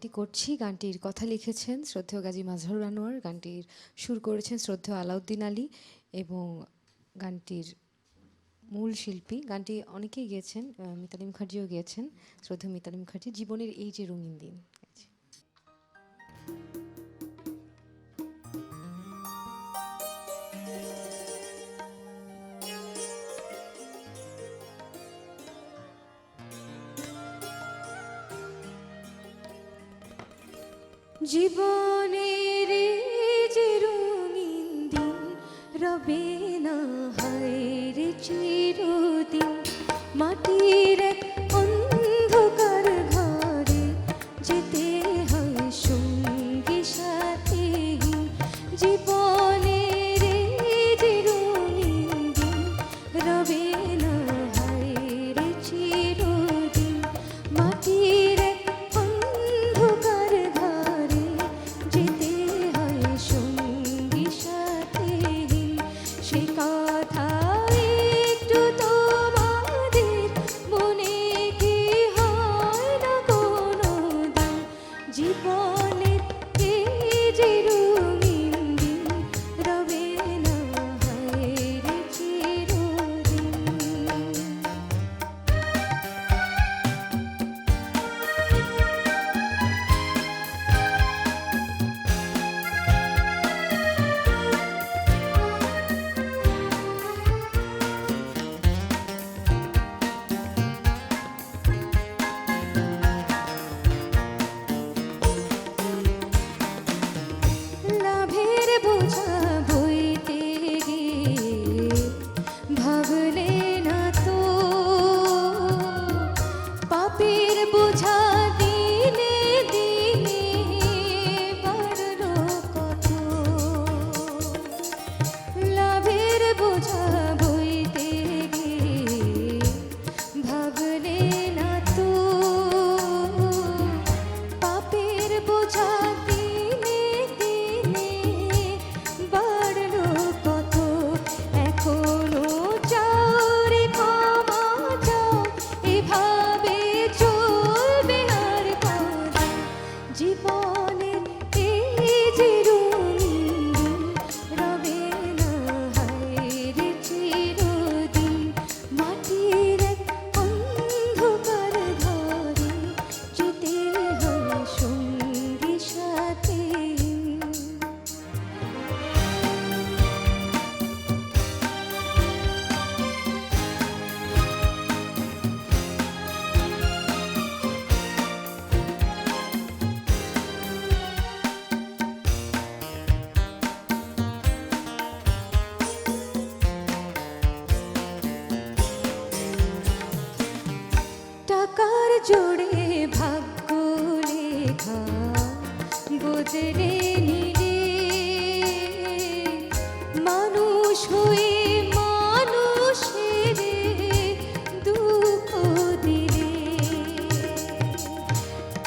গানটি করছি, গানটির কথা লিখেছেন শ্রদ্ধেয় গাজী মাজহারুল আনোয়ার, গানটির সুর করেছেন শ্রদ্ধেয় আলাউদ্দিন আলী এবং গানটির মূল শিল্পী, গানটি অনেকেই গেয়েছেন, মিতালী মুখার্জিও গেয়েছেন, শ্রদ্ধেয় মিতালী মুখার্জি। জীবনের এই যে রঙিন দিন। জীবনের যে রঙিন দিন রবে না হায়রে চিরদিন, মাটির এক অন্ধকার ঘরে যেতে হয় সঙ্গী সাথীহীন। জীবনের যে রঙিন দিন রবে না হায়রে চিরদিন, মাটির এক অন্ধকার ঘরে যেতে হয় সঙ্গী সাথীহীন। সে কথা একটু তোমাদের মনে কি হয় না কোনো দিন? জীবনের এই যে রঙিন দিন রবে না হায়রে চিরদিন। লাভের বোঝা বইতে গিয়ে ভাবলে না তো পাপের বোঝা দিনে দিনে বাড়ল কত। লাভের বোঝা বইতে গিয়ে ভাবলে না তো পাপের বোঝা দিনে দিনে বাড়ল কত। এখনো যাও রে ক্ষমা যাও, এভাবে চলবে আর কদিন? জীবনের এই যে রঙিন দিন রবে না হায়রে চিরদিন, মাটির এক অন্ধকার ঘরে যেতে হয় সঙ্গী সাথীহীন। টাকার জোরে ভাগ্য লেখা বদলে নিলে, মানুষ হয়ে মানুষের দুঃখ দিলে।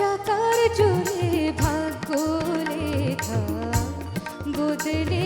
টাকার জোরে ভাগ্য লেখা বদলে